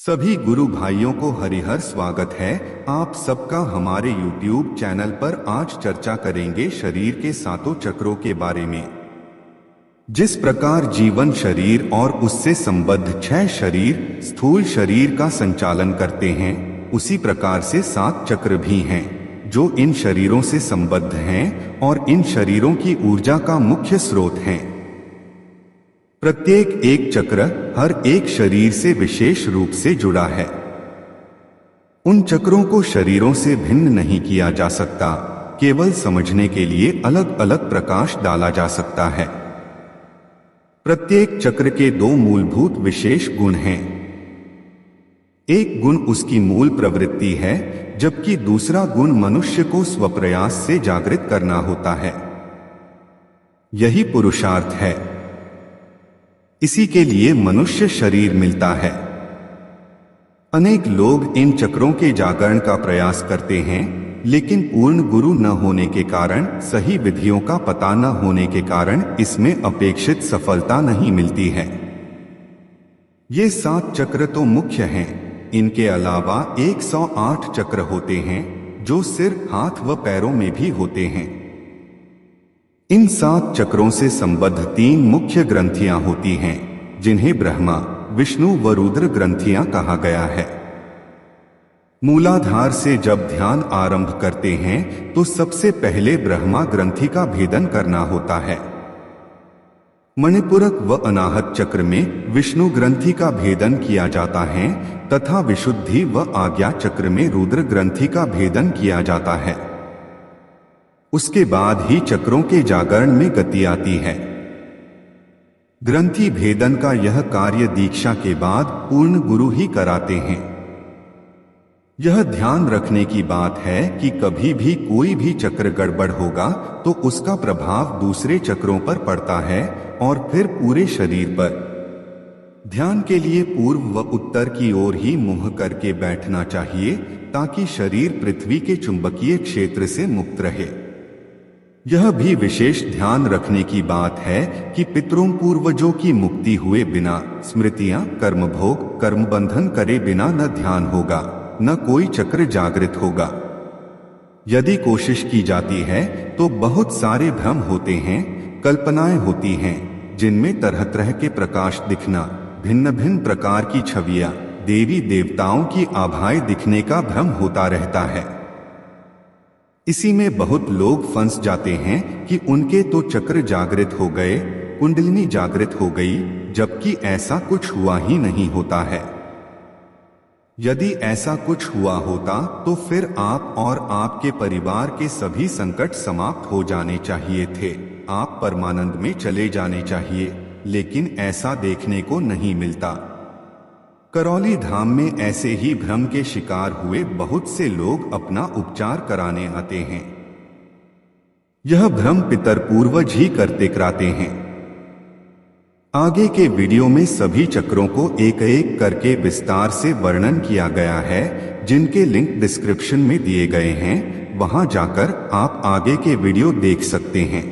सभी गुरु भाइयों को हरिहर स्वागत है। आप सबका हमारे YouTube चैनल पर आज चर्चा करेंगे शरीर के सातों चक्रों के बारे में। जिस प्रकार जीवन शरीर और उससे संबद्ध 6 शरीर स्थूल शरीर का संचालन करते हैं, उसी प्रकार से 7 चक्र भी हैं जो इन शरीरों से संबद्ध हैं और इन शरीरों की ऊर्जा का मुख्य स्रोत हैं। प्रत्येक एक चक्र हर एक शरीर से विशेष रूप से जुड़ा है। उन चक्रों को शरीरों से भिन्न नहीं किया जा सकता, केवल समझने के लिए अलग अलग प्रकाश डाला जा सकता है। प्रत्येक चक्र के 2 मूलभूत विशेष गुण हैं। एक गुण उसकी मूल प्रवृत्ति है, जबकि दूसरा गुण मनुष्य को स्वप्रयास से जागृत करना होता है। यही पुरुषार्थ है। इसी के लिए मनुष्य शरीर मिलता है। अनेक लोग इन चक्रों के जागरण का प्रयास करते हैं, लेकिन पूर्ण गुरु न होने के कारण, सही विधियों का पता न होने के कारण इसमें अपेक्षित सफलता नहीं मिलती है। ये 7 चक्र तो मुख्य हैं। इनके अलावा 108 चक्र होते हैं जो सिर, हाथ व पैरों में भी होते हैं। इन 7 चक्रों से संबद्ध 3 मुख्य ग्रंथियां होती हैं, जिन्हें ब्रह्मा, विष्णु व रुद्र ग्रंथियां कहा गया है। मूलाधार से जब ध्यान आरंभ करते हैं तो सबसे पहले ब्रह्मा ग्रंथि का भेदन करना होता है। मणिपुरक व अनाहत चक्र में विष्णु ग्रंथि का भेदन किया जाता है तथा विशुद्धि व आज्ञा चक्र में रुद्र ग्रंथि का भेदन किया जाता है। उसके बाद ही चक्रों के जागरण में गति आती है। ग्रंथि भेदन का यह कार्य दीक्षा के बाद पूर्ण गुरु ही कराते हैं। यह ध्यान रखने की बात है कि कभी भी कोई भी चक्र गड़बड़ होगा तो उसका प्रभाव दूसरे चक्रों पर पड़ता है और फिर पूरे शरीर पर। ध्यान के लिए पूर्व व उत्तर की ओर ही मुंह करके बैठना चाहिए ताकि शरीर पृथ्वी के चुंबकीय क्षेत्र से मुक्त रहे। यह भी विशेष ध्यान रखने की बात है कि पितरों पूर्वजों की मुक्ति हुए बिना, स्मृतियां, कर्मभोग, कर्मबंधन करे बिना न ध्यान होगा, न कोई चक्र जागृत होगा। यदि कोशिश की जाती है तो बहुत सारे भ्रम होते हैं, कल्पनाएं होती हैं, जिनमें तरह तरह के प्रकाश दिखना, भिन्न भिन्न प्रकार की छवियां, देवी देवताओं की आभाएं दिखने का भ्रम होता रहता है। इसी में बहुत लोग फंस जाते हैं कि उनके तो चक्र जागृत हो गए, कुंडलिनी जागृत हो गई, जबकि ऐसा कुछ हुआ ही नहीं होता है। यदि ऐसा कुछ हुआ होता तो फिर आप और आपके परिवार के सभी संकट समाप्त हो जाने चाहिए थे, आप परमानंद में चले जाने चाहिए, लेकिन ऐसा देखने को नहीं मिलता। करौली धाम में ऐसे ही भ्रम के शिकार हुए बहुत से लोग अपना उपचार कराने आते हैं। यह भ्रम पितर पूर्वज ही करते कराते हैं। आगे के वीडियो में सभी चक्रों को एक एक करके विस्तार से वर्णन किया गया है, जिनके लिंक डिस्क्रिप्शन में दिए गए हैं, वहां जाकर आप आगे के वीडियो देख सकते हैं।